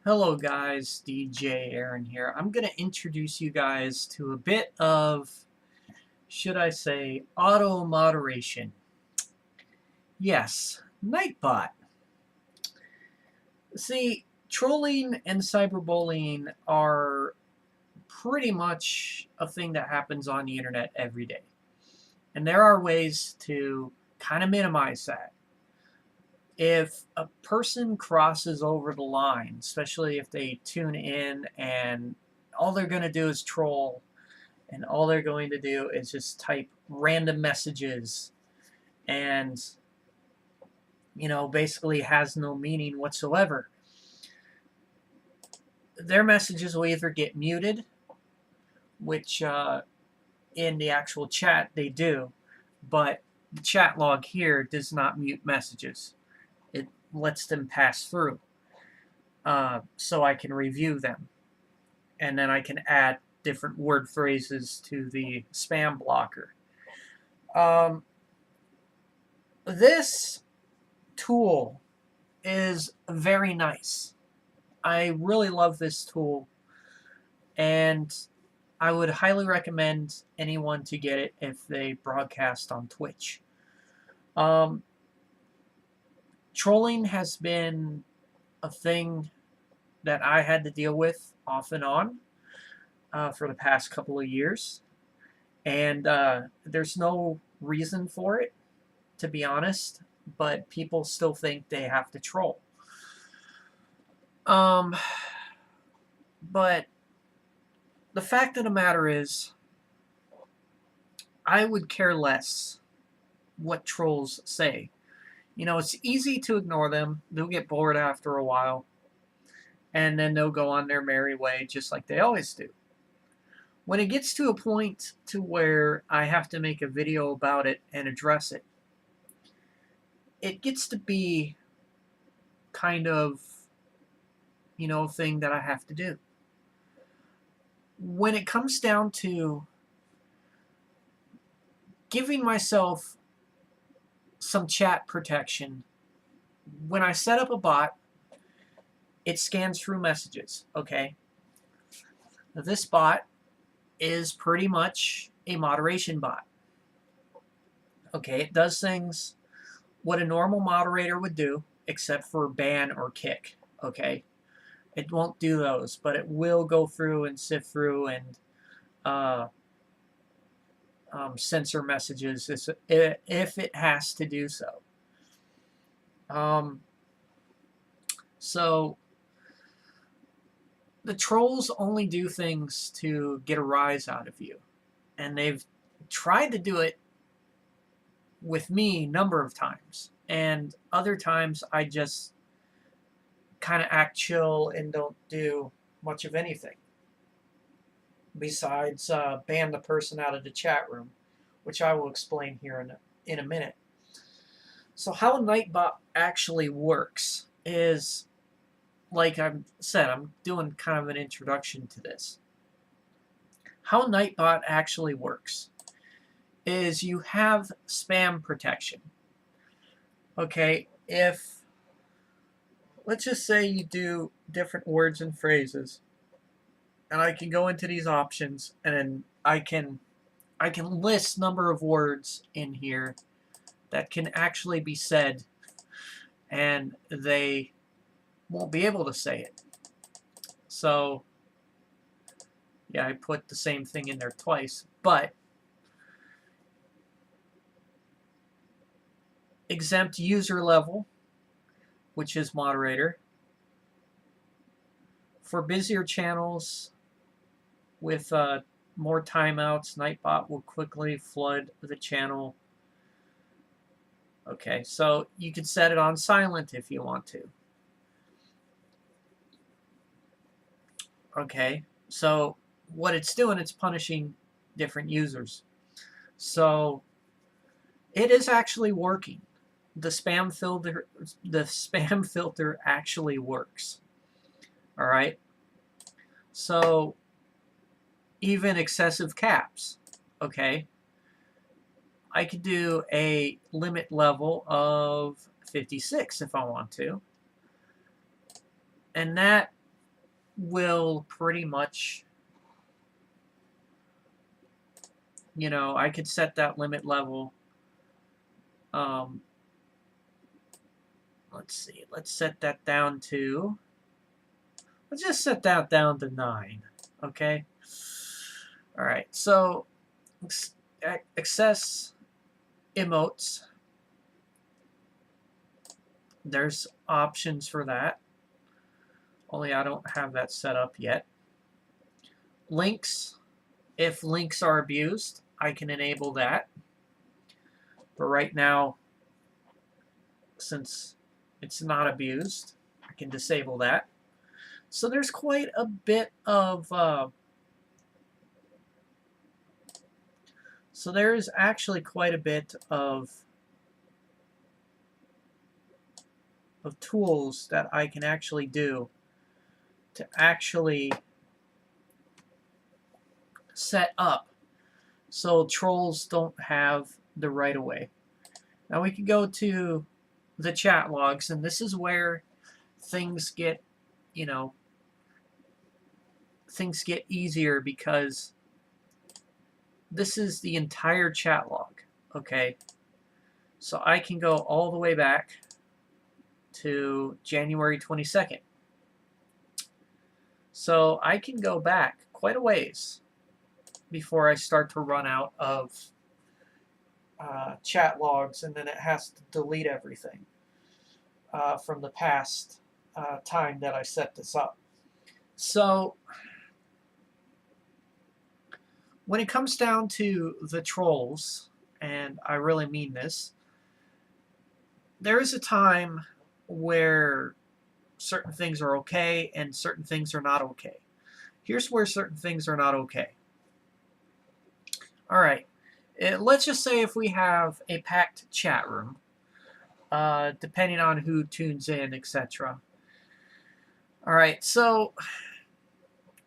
Hello guys, DJ Aaron here. I'm going to introduce you guys to a bit of, should I say, auto moderation. Yes, Nightbot. See, trolling and cyberbullying are pretty much a thing that happens on the internet every day. And there are ways to kind of minimize that. If a person crosses over the line, especially if they tune in and all they're going to do is troll and all they're going to do is just type random messages and basically has no meaning whatsoever, their messages will either get muted, which in the actual chat they do, but the chat log here does not mute messages. It lets them pass through, so I can review them, and then I can add different word phrases to the spam blocker. This tool is very nice. I really love this tool, and I would highly recommend anyone to get it if they broadcast on Twitch. Trolling has been a thing that I had to deal with off and on for the past couple of years, and there's no reason for it, to be honest, but people still think they have to troll. But the fact of the matter is, I would care less what trolls say. It's easy to ignore them. They'll get bored after a while, and then they'll go on their merry way just like they always do. When it gets to a point to where I have to make a video about it and address it, it gets to be kind of, thing that I have to do. When it comes down to giving myself some chat protection, when I set up a bot, it scans through messages, okay? Now, this bot is pretty much a moderation bot. Okay, it does things what a normal moderator would do, except for ban or kick, okay? It won't do those, but it will go through and sift through and censor messages if it has to do so. So the trolls only do things to get a rise out of you, and they've tried to do it with me a number of times, and other times I just kind of act chill and don't do much of anything besides ban the person out of the chat room, which I will explain here in a minute. So how Nightbot actually works is, like I said, I'm doing kind of an introduction to this. How Nightbot actually works is you have spam protection. Okay, let's just say you do different words and phrases, and I can go into these options, and then I can list number of words in here that can actually be said, and they won't be able to say it. So yeah, I put the same thing in there twice, but exempt user level, which is moderator. For busier channels with more timeouts, Nightbot will quickly flood the channel. Okay, so you can set it on silent if you want to. Okay, so what it's doing, it's punishing different users. So it is actually working. The spam filter actually works. All right. So even excessive caps, okay? I could do a limit level of 56 if I want to. And that will pretty much, you know, I could set that limit level. Let's see, let's set that down to, let's just set that down to 9, okay? All right, so access emotes. There's options for that, only I don't have that set up yet. Links, if links are abused, I can enable that. But right now, since it's not abused, I can disable that. So there's quite a bit of so there's actually quite a bit of tools that I can actually do to actually set up so trolls don't have the right of way. Now we can go to the chat logs, and this is where things get, you know, things get easier, because this is the entire chat log, okay? So I can go all the way back to January 22nd. So I can go back quite a ways before I start to run out of chat logs, and then it has to delete everything from the past time that I set this up. So when it comes down to the trolls, and I really mean this, there is a time where certain things are okay and certain things are not okay. Here's where certain things are not okay. All right, let's just say if we have a packed chat room, depending on who tunes in, etc. All right, so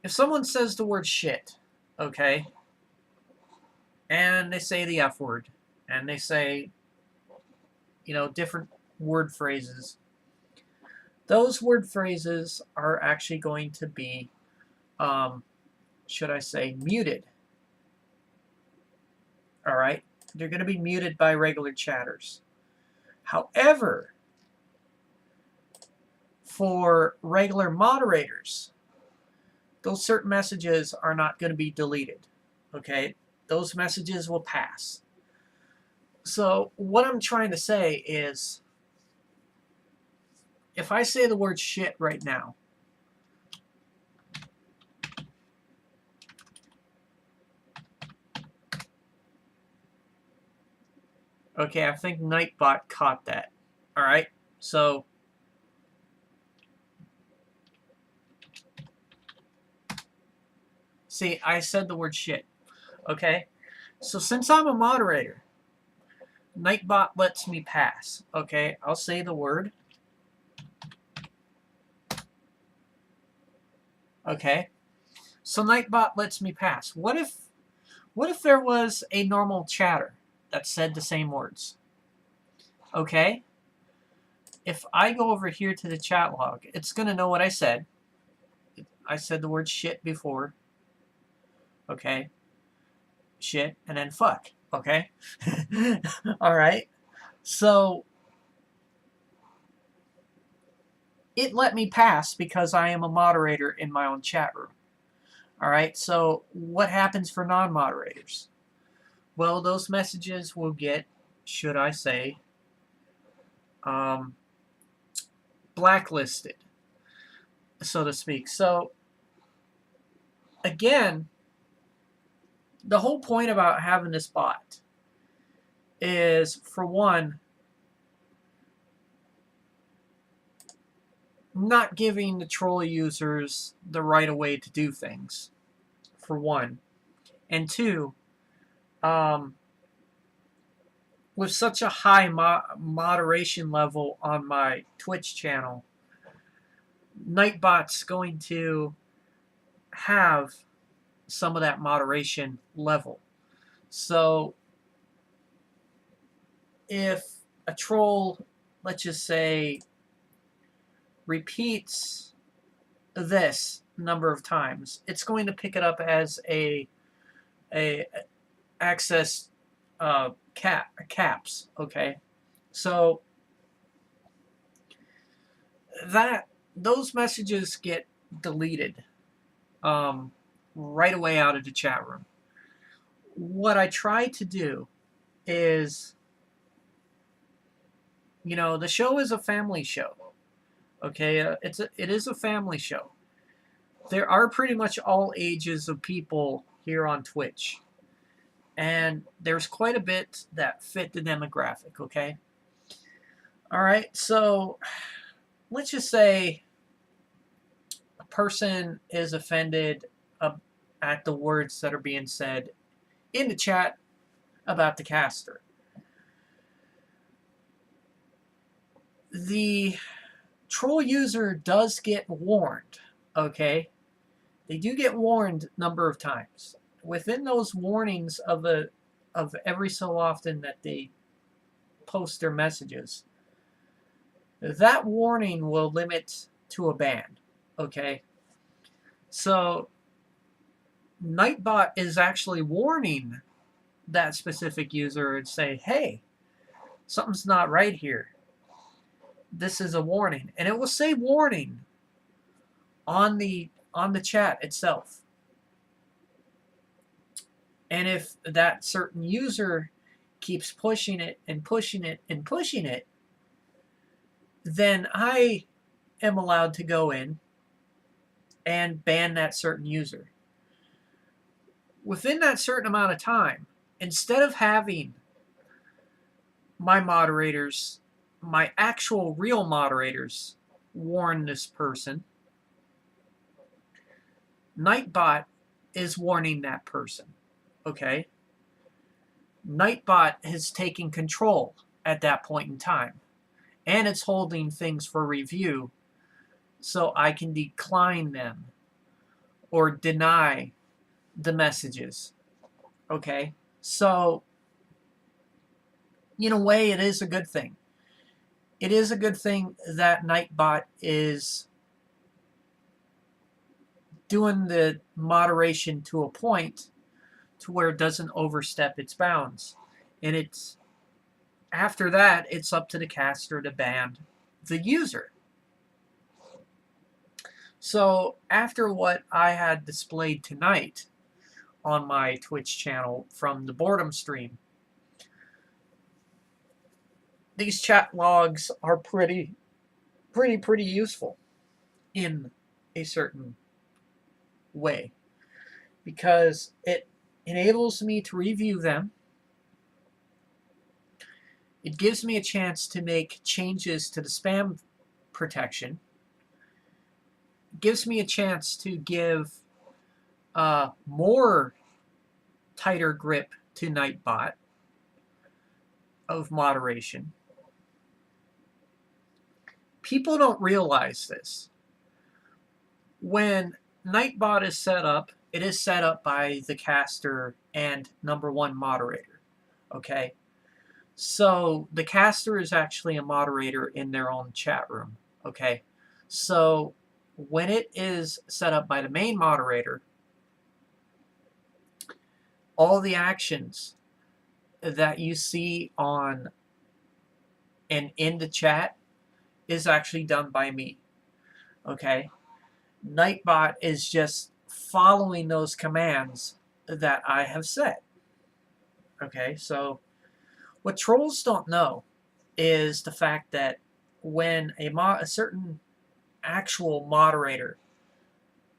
if someone says the word shit, okay, and they say the F word, and they say, you know, different word phrases, those word phrases are actually going to be, should I say, muted. All right, they're going to be muted by regular chatters. However, for regular moderators, those certain messages are not going to be deleted. Okay, those messages will pass. So what I'm trying to say is, if I say the word shit right now, okay, I think Nightbot caught that. All right, so see, I said the word shit. Okay, so since I'm a moderator, Nightbot lets me pass. Okay, I'll say the word. Okay, so Nightbot lets me pass. What if there was a normal chatter that said the same words? Okay, if I go over here to the chat log, it's going to know what I said. I said the word shit before. Okay, shit, and then fuck. Okay, all right. So it let me pass because I am a moderator in my own chat room. All right, so what happens for non-moderators? Well, those messages will get, should I say, blacklisted, so to speak. So again, the whole point about having this bot is, for one, not giving the troll users the right of way to do things, for one. And two, with such a high moderation level on my Twitch channel, Nightbot's going to have some of that moderation level. So if a troll, let's just say, repeats this number of times, it's going to pick it up as a access caps. Okay, so that those messages get deleted right away out of the chat room. What I try to do is, the show is a family show. Okay, it is a family show. There are pretty much all ages of people here on Twitch, and there's quite a bit that fit the demographic. Okay, all right. So let's just say a person is offended at the words that are being said in the chat about the caster. The troll user does get warned, okay? They do get warned a number of times. Within those warnings of every so often that they post their messages, that warning will limit to a ban, okay? So Nightbot is actually warning that specific user and say, hey, something's not right here. This is a warning. And it will say warning on the chat itself. And if that certain user keeps pushing it and pushing it and pushing it, then I am allowed to go in and ban that certain user. Within that certain amount of time, instead of having my moderators, my actual real moderators, warn this person, Nightbot is warning that person. Okay? Nightbot has taken control at that point in time, and it's holding things for review so I can decline them or deny the messages. Okay? So, in a way, it is a good thing. It is a good thing that Nightbot is doing the moderation to a point to where it doesn't overstep its bounds. And it's after that, it's up to the caster to ban the user. So after what I had displayed tonight on my Twitch channel from the boredom stream, these chat logs are pretty useful in a certain way, because it enables me to review them. It gives me a chance to make changes to the spam protection. It gives me a chance to give more tighter grip to Nightbot of moderation. People don't realize this. When Nightbot is set up, it is set up by the caster and #1 moderator. Okay? So the caster is actually a moderator in their own chat room. Okay? So when it is set up by the main moderator, all the actions that you see on and in the chat is actually done by me. Okay? Nightbot is just following those commands that I have set. Okay, so what trolls don't know is the fact that when a certain actual moderator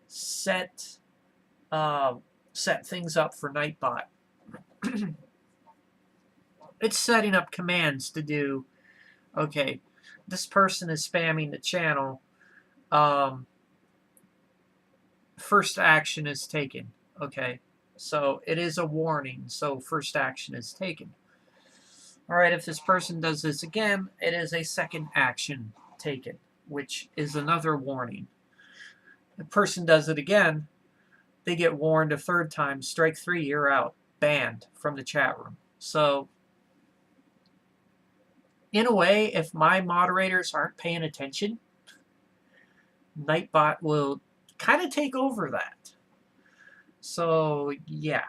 set things up for Nightbot, it's setting up commands to do, okay, this person is spamming the channel, first action is taken. Okay, so it is a warning, so first action is taken. Alright, if this person does this again, it is a second action taken, which is another warning. If the person does it again, they get warned a third time, strike 3, you're out, banned from the chat room. So, in a way, if my moderators aren't paying attention, Nightbot will kind of take over that. So, yeah.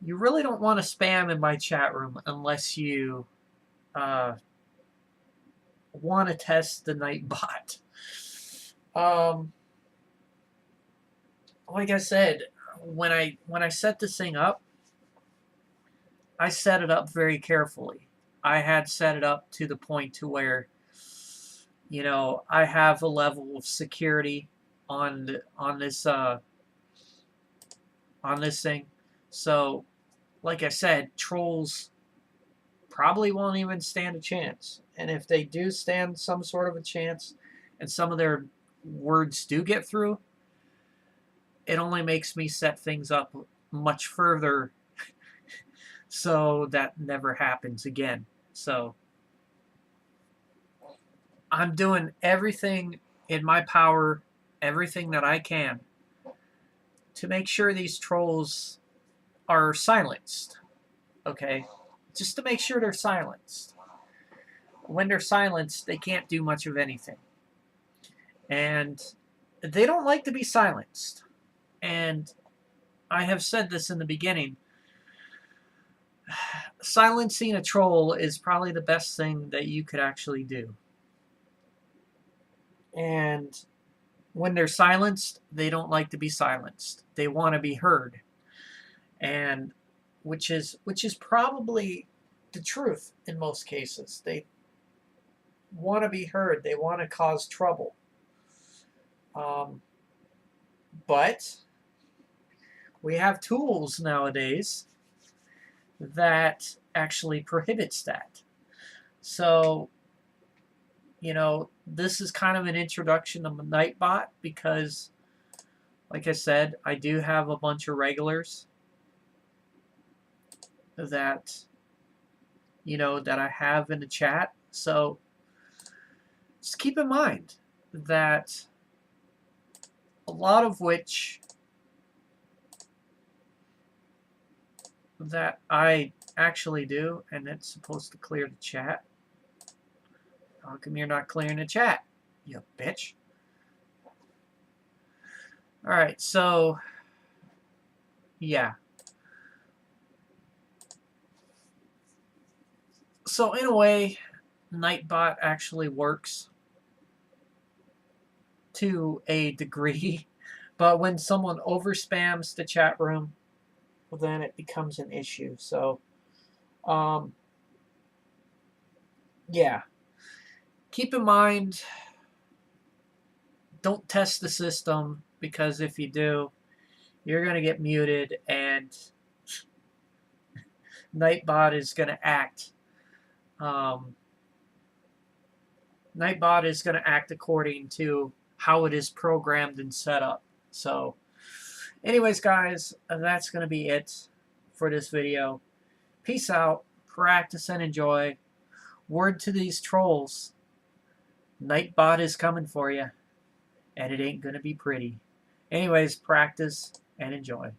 You really don't want to spam in my chat room unless you want to test the Nightbot. Like I said, when I set this thing up, I set it up very carefully. I had set it up to the point to where, you know, I have a level of security on this thing. So, like I said, trolls probably won't even stand a chance. And if they do stand some sort of a chance, and some of their words do get through, it only makes me set things up much further so that never happens again. So I'm doing everything in my power, everything that I can, to make sure these trolls are silenced. Okay? Just to make sure they're silenced. When they're silenced, they can't do much of anything. And they don't like to be silenced. And I have said this in the beginning. Silencing a troll is probably the best thing that you could actually do. And when they're silenced, they don't like to be silenced. They want to be heard. And which is probably the truth in most cases. They want to be heard. They want to cause trouble. But we have tools nowadays that actually prohibits that. So, you know, this is kind of an introduction of Nightbot because, like I said, I do have a bunch of regulars that, you know, that I have in the chat. So just keep in mind that a lot of which that I actually do, and it's supposed to clear the chat. How come you're not clearing the chat, you bitch? Alright, so yeah. So in a way, Nightbot actually works to a degree, but when someone overspams the chat room, well, then it becomes an issue. So, yeah. Keep in mind, don't test the system, because if you do, you're going to get muted, and Nightbot is going to act. Nightbot is going to act according to how it is programmed and set up. So, anyways, guys, that's going to be it for this video. Peace out. Practice and enjoy. Word to these trolls. Nightbot is coming for you. And it ain't going to be pretty. Anyways, practice and enjoy.